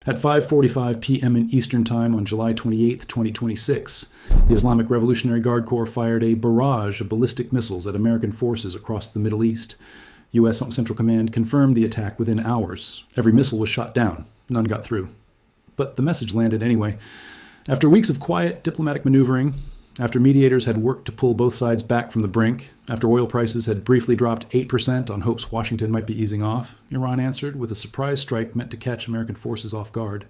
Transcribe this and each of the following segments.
At 5:45 p.m. in Eastern Time on July 28, 2026, the Islamic Revolutionary Guard Corps fired a barrage of ballistic missiles at American forces across the Middle East. U.S. Central Command confirmed the attack within hours. Every missile was shot down. None got through. But the message landed anyway. After weeks of quiet diplomatic maneuvering, after mediators had worked to pull both sides back from the brink, after oil prices had briefly dropped 8% on hopes Washington might be easing off, Iran answered with a surprise strike meant to catch American forces off guard.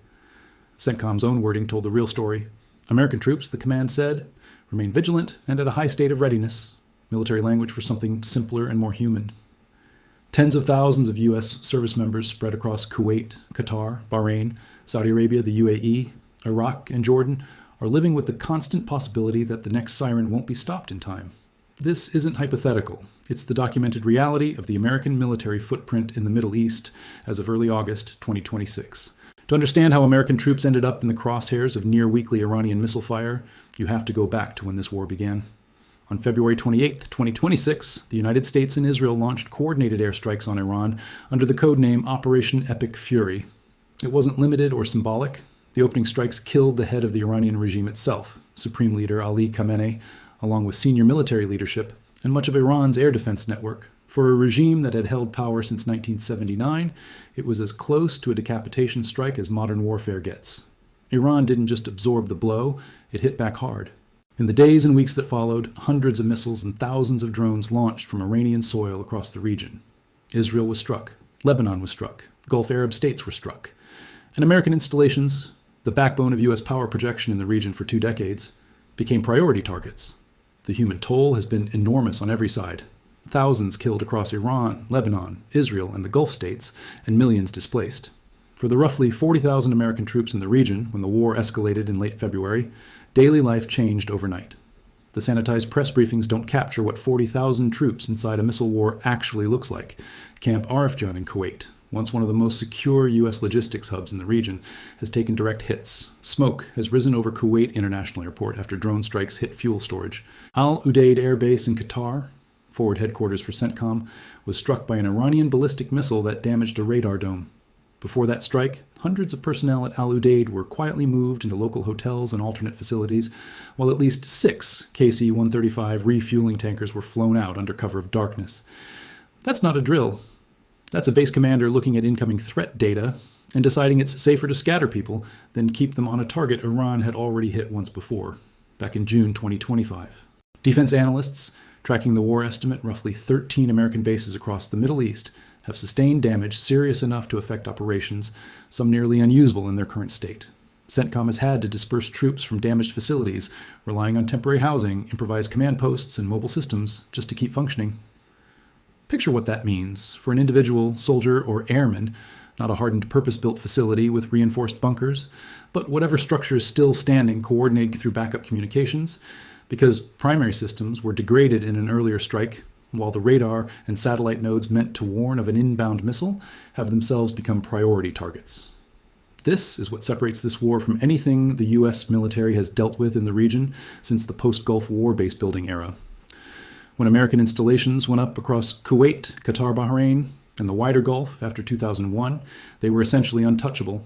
CENTCOM's own wording told the real story. American troops, the command said, remain vigilant and at a high state of readiness, military language for something simpler and more human. Tens of thousands of U.S. service members spread across Kuwait, Qatar, Bahrain, Saudi Arabia, the UAE, Iraq, and Jordan are living with the constant possibility that the next siren won't be stopped in time. This isn't hypothetical. It's the documented reality of the American military footprint in the Middle East as of early August 2026. To understand how American troops ended up in the crosshairs of near-weekly Iranian missile fire, you have to go back to when this war began. On February 28, 2026, the United States and Israel launched coordinated airstrikes on Iran under the codename Operation Epic Fury. It wasn't limited or symbolic. The opening strikes killed the head of the Iranian regime itself, Supreme Leader Ali Khamenei, along with senior military leadership and much of Iran's air defense network. For a regime that had held power since 1979, it was as close to a decapitation strike as modern warfare gets. Iran didn't just absorb the blow, it hit back hard. In the days and weeks that followed, hundreds of missiles and thousands of drones launched from Iranian soil across the region. Israel was struck. Lebanon was struck. Gulf Arab states were struck. And American installations, the backbone of U.S. power projection in the region for 2 decades, became priority targets. The human toll has been enormous on every side. Thousands killed across Iran, Lebanon, Israel, and the Gulf states, and millions displaced. For the roughly 40,000 American troops in the region when the war escalated in late February, daily life changed overnight. The sanitized press briefings don't capture what 40,000 troops inside a missile war actually looks like. Camp Arifjan in Kuwait, once one of the most secure U.S. logistics hubs in the region, has taken direct hits. Smoke has risen over Kuwait International Airport after drone strikes hit fuel storage. Al Udeid Air Base in Qatar, forward headquarters for CENTCOM, was struck by an Iranian ballistic missile that damaged a radar dome. Before that strike, hundreds of personnel at Al Udeid were quietly moved into local hotels and alternate facilities, while at least 6 KC-135 refueling tankers were flown out under cover of darkness. That's not a drill. That's a base commander looking at incoming threat data and deciding it's safer to scatter people than keep them on a target Iran had already hit once before, back in June 2025. Defense analysts, tracking the war estimate, roughly 13 American bases across the Middle East have sustained damage serious enough to affect operations, some nearly unusable in their current state. CENTCOM has had to disperse troops from damaged facilities, relying on temporary housing, improvised command posts, and mobile systems just to keep functioning. Picture what that means for an individual, soldier, or airman, not a hardened purpose-built facility with reinforced bunkers, but whatever structure is still standing, coordinated through backup communications, because primary systems were degraded in an earlier strike, while the radar and satellite nodes meant to warn of an inbound missile have themselves become priority targets. This is what separates this war from anything the U.S. military has dealt with in the region since the post-Gulf War base-building era. When American installations went up across Kuwait, Qatar, Bahrain, and the wider Gulf after 2001, they were essentially untouchable.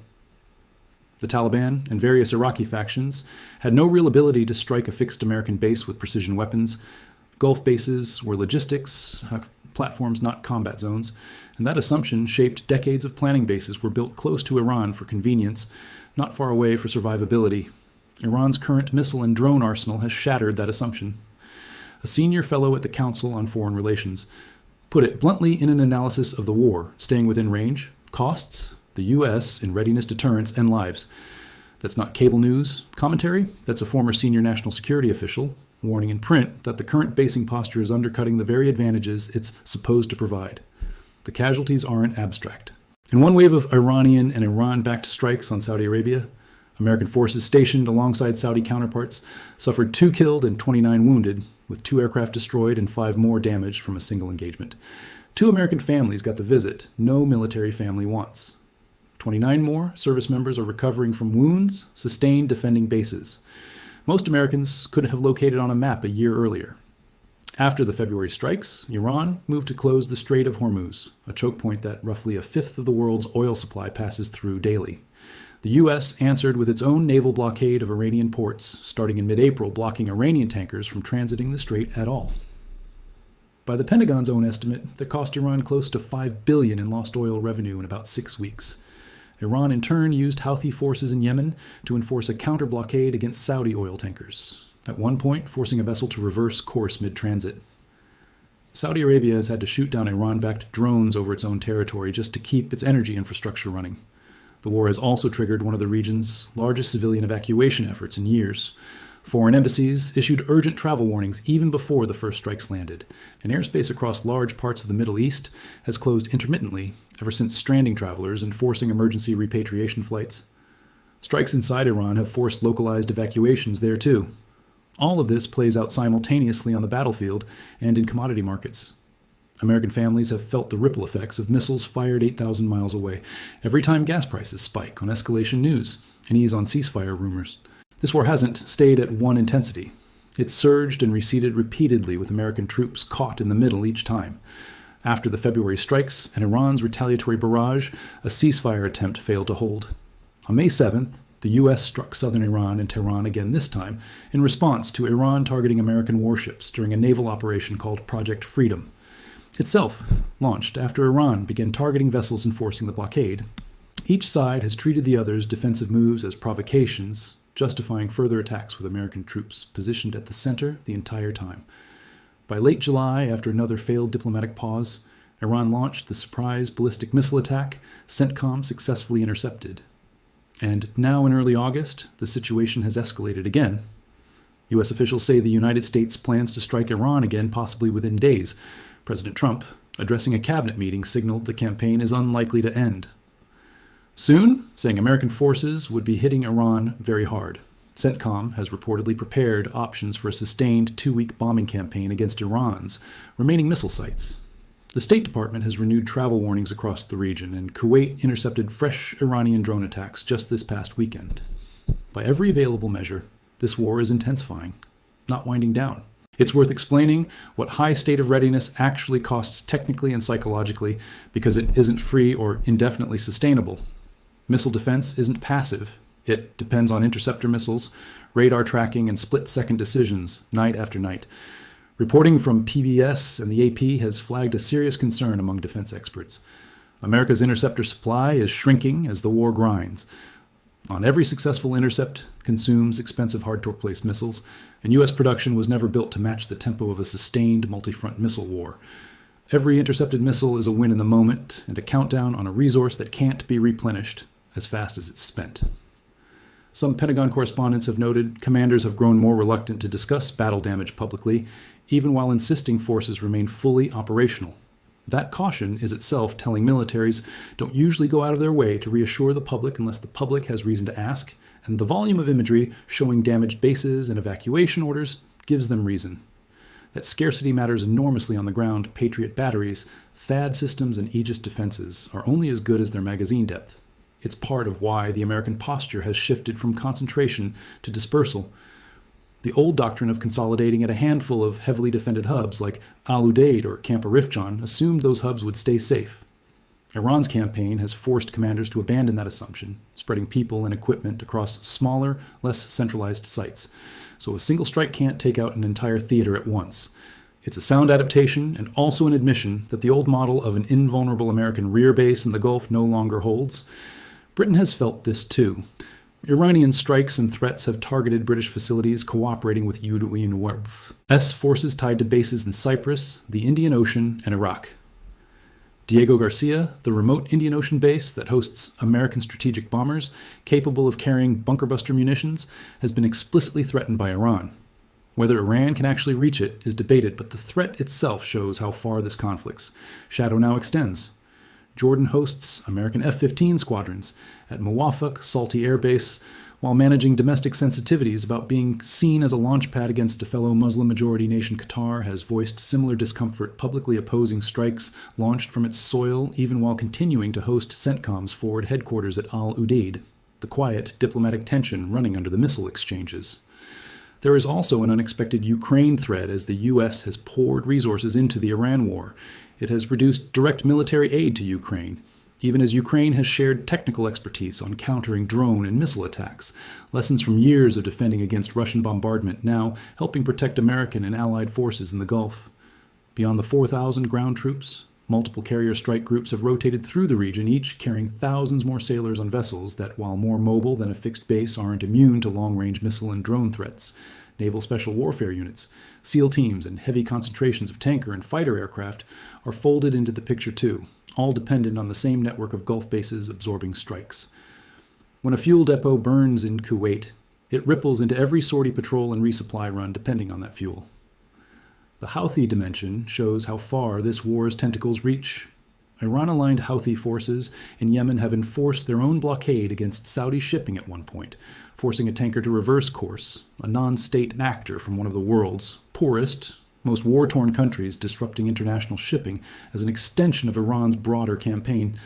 The Taliban and various Iraqi factions had no real ability to strike a fixed American base with precision weapons. Gulf bases were logistics platforms, not combat zones, and that assumption shaped decades of planning bases were built close to Iran for convenience, not far away for survivability. Iran's current missile and drone arsenal has shattered that assumption. A senior fellow at the Council on Foreign Relations put it bluntly in an analysis of the war, staying within range, costs, the U.S. in readiness, deterrence, and lives. That's not cable news commentary. That's a former senior national security official warning in print that the current basing posture is undercutting the very advantages it's supposed to provide. The casualties aren't abstract. In one wave of Iranian and Iran-backed strikes on Saudi Arabia, American forces stationed alongside Saudi counterparts suffered 2 killed and 29 wounded, with 2 aircraft destroyed and 5 more damaged from a single engagement. 2 American families got the visit no military family wants. 29 more service members are recovering from wounds sustained defending bases. Most Americans couldn't have located on a map a year earlier. After the February strikes, Iran moved to close the Strait of Hormuz, a choke point that roughly a fifth of the world's oil supply passes through daily. The U.S. answered with its own naval blockade of Iranian ports, starting in mid-April, blocking Iranian tankers from transiting the strait at all. By the Pentagon's own estimate, that cost Iran close to $5 billion in lost oil revenue in about 6 weeks. Iran in turn used Houthi forces in Yemen to enforce a counter-blockade against Saudi oil tankers, at one point forcing a vessel to reverse course mid-transit. Saudi Arabia has had to shoot down Iran-backed drones over its own territory just to keep its energy infrastructure running. The war has also triggered one of the region's largest civilian evacuation efforts in years. Foreign embassies issued urgent travel warnings even before the first strikes landed, and airspace across large parts of the Middle East has closed intermittently ever since stranding travelers and forcing emergency repatriation flights. Strikes inside Iran have forced localized evacuations there too. All of this plays out simultaneously on the battlefield and in commodity markets. American families have felt the ripple effects of missiles fired 8,000 miles away every time gas prices spike on escalation news and ease on ceasefire rumors. This war hasn't stayed at one intensity. It's surged and receded repeatedly with American troops caught in the middle each time. After the February strikes and Iran's retaliatory barrage, a ceasefire attempt failed to hold. On May 7th, the U.S. struck southern Iran and Tehran again this time in response to Iran targeting American warships during a naval operation called Project Freedom. Itself launched after Iran began targeting vessels enforcing the blockade. Each side has treated the other's defensive moves as provocations, justifying further attacks with American troops positioned at the center the entire time. By late July, after another failed diplomatic pause, Iran launched the surprise ballistic missile attack, CENTCOM successfully intercepted. And now in early August, the situation has escalated again. U.S. officials say the United States plans to strike Iran again, possibly within days. President Trump, addressing a cabinet meeting, signaled the campaign is unlikely to end. Soon, saying American forces would be hitting Iran very hard. CENTCOM has reportedly prepared options for a sustained 2-week bombing campaign against Iran's remaining missile sites. The State Department has renewed travel warnings across the region, and Kuwait intercepted fresh Iranian drone attacks just this past weekend. By every available measure, this war is intensifying, not winding down. It's worth explaining what high state of readiness actually costs technically and psychologically, because it isn't free or indefinitely sustainable. Missile defense isn't passive. It depends on interceptor missiles, radar tracking, and split-second decisions, night after night. Reporting from PBS and the AP has flagged a serious concern among defense experts. America's interceptor supply is shrinking as the war grinds. On every successful intercept consumes expensive hard-to-replace missiles, and U.S. production was never built to match the tempo of a sustained multi-front missile war. Every intercepted missile is a win in the moment and a countdown on a resource that can't be replenished as fast as it's spent. Some Pentagon correspondents have noted commanders have grown more reluctant to discuss battle damage publicly, even while insisting forces remain fully operational. That caution is itself telling militaries don't usually go out of their way to reassure the public unless the public has reason to ask, and the volume of imagery showing damaged bases and evacuation orders gives them reason. That scarcity matters enormously on the ground. Patriot batteries, THAAD systems, and Aegis defenses are only as good as their magazine depth. It's part of why the American posture has shifted from concentration to dispersal. The old doctrine of consolidating at a handful of heavily defended hubs like Al Udeid or Camp Arifjan assumed those hubs would stay safe. Iran's campaign has forced commanders to abandon that assumption, spreading people and equipment across smaller, less centralized sites. So a single strike can't take out an entire theater at once. It's a sound adaptation and also an admission that the old model of an invulnerable American rear base in the Gulf no longer holds. Britain has felt this too. Iranian strikes and threats have targeted British facilities cooperating with U.S. forces tied to bases in Cyprus, the Indian Ocean, and Iraq. Diego Garcia, the remote Indian Ocean base that hosts American strategic bombers capable of carrying bunker-buster munitions, has been explicitly threatened by Iran. Whether Iran can actually reach it is debated, but the threat itself shows how far this conflict's shadow now extends. Jordan hosts American F-15 squadrons at Muwafaq Salti Air Base while managing domestic sensitivities about being seen as a launchpad against a fellow Muslim-majority nation. Qatar has voiced similar discomfort, publicly opposing strikes launched from its soil even while continuing to host CENTCOM's forward headquarters at Al Udeid, the quiet diplomatic tension running under the missile exchanges. There is also an unexpected Ukraine thread as the U.S. has poured resources into the Iran war. It has reduced direct military aid to Ukraine. even as Ukraine has shared technical expertise on countering drone and missile attacks, lessons from years of defending against Russian bombardment now helping protect American and Allied forces in the Gulf. Beyond the 4,000 ground troops, multiple carrier strike groups have rotated through the region, each carrying thousands more sailors on vessels that, while more mobile than a fixed base, aren't immune to long-range missile and drone threats. Naval Special Warfare Units, SEAL teams, and heavy concentrations of tanker and fighter aircraft are folded into the picture too, all dependent on the same network of Gulf bases absorbing strikes. When a fuel depot burns in Kuwait, it ripples into every sortie patrol and resupply run depending on that fuel. The Houthi dimension shows how far this war's tentacles reach. Iran-aligned Houthi forces in Yemen have enforced their own blockade against Saudi shipping at one point, forcing a tanker to reverse course, a non-state actor from one of the world's poorest, most war-torn countries disrupting international shipping as an extension of Iran's broader campaign.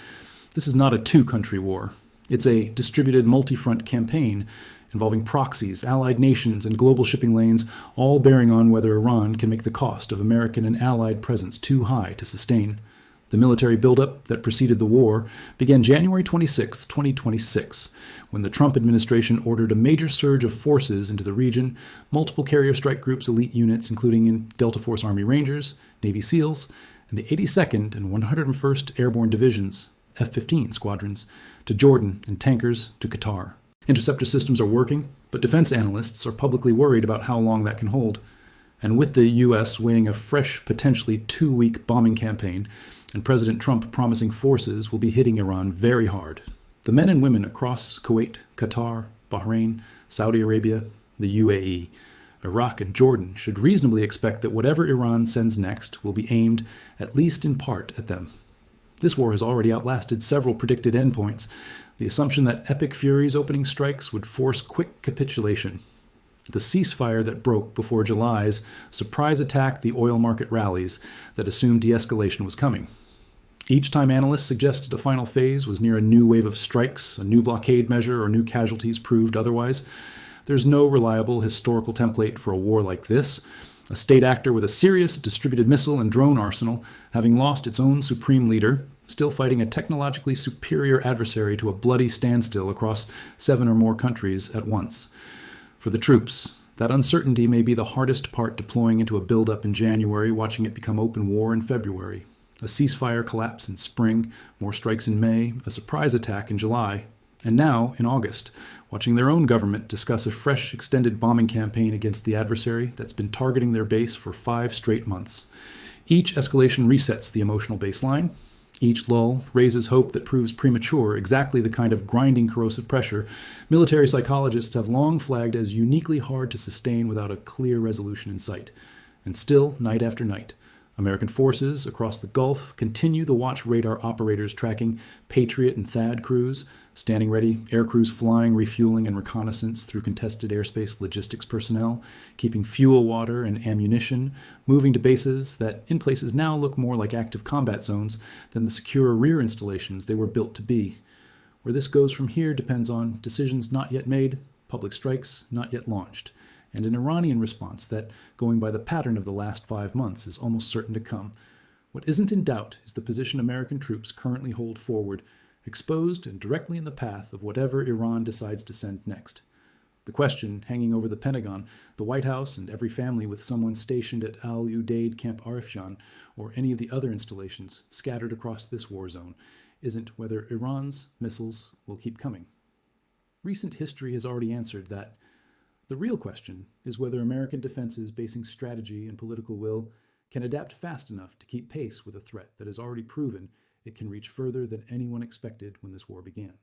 This is not a two-country war. It's a distributed multi-front campaign involving proxies, allied nations, and global shipping lanes, all bearing on whether Iran can make the cost of American and Allied presence too high to sustain. The military buildup that preceded the war began January 26, 2026, when the Trump administration ordered a major surge of forces into the region, multiple carrier strike groups, elite units, including Delta Force Army Rangers, Navy SEALs, and the 82nd and 101st Airborne Divisions, F-15 squadrons, to Jordan, and tankers to Qatar. Interceptor systems are working, but defense analysts are publicly worried about how long that can hold. And with the U.S. weighing a fresh, potentially 2-week bombing campaign, and President Trump promising forces will be hitting Iran very hard, the men and women across Kuwait, Qatar, Bahrain, Saudi Arabia, the UAE, Iraq, and Jordan should reasonably expect that whatever Iran sends next will be aimed, at least in part, at them. This war has already outlasted several predicted endpoints. The assumption that Epic Fury's opening strikes would force quick capitulation. The ceasefire that broke before July's surprise attack the oil market rallies that assumed de-escalation was coming. Each time analysts suggested a final phase was near a new wave of strikes, a new blockade measure, or new casualties proved otherwise. There's no reliable historical template for a war like this. A state actor with a serious distributed missile and drone arsenal, having lost its own supreme leader, still fighting a technologically superior adversary to a bloody standstill across 7 or more countries at once. For the troops, that uncertainty may be the hardest part, deploying into a buildup in January, watching it become open war in February. A ceasefire collapse in spring, more strikes in May, a surprise attack in July, and now, in August, watching their own government discuss a fresh extended bombing campaign against the adversary that's been targeting their base for 5 straight months. Each escalation resets the emotional baseline. Each lull raises hope that proves premature, exactly the kind of grinding corrosive pressure military psychologists have long flagged as uniquely hard to sustain without a clear resolution in sight. And still, night after night, American forces across the Gulf continue the watch radar operators tracking Patriot and THAAD crews, standing ready, air crews flying, refueling, and reconnaissance through contested airspace logistics personnel, keeping fuel, water, and ammunition, moving to bases that in places now look more like active combat zones than the secure rear installations they were built to be. Where this goes from here depends on decisions not yet made, public strikes not yet launched, and an Iranian response that, going by the pattern of the last 5 months, is almost certain to come. What isn't in doubt is the position American troops currently hold forward, exposed and directly in the path of whatever Iran decides to send next. The question hanging over the Pentagon, the White House, and every family with someone stationed at Al-Udeid Camp Arifjan or any of the other installations scattered across this war zone isn't whether Iran's missiles will keep coming. Recent history has already answered that. The real question is whether American defenses basing strategy and political will can adapt fast enough to keep pace with a threat that has already proven it can reach further than anyone expected when this war began.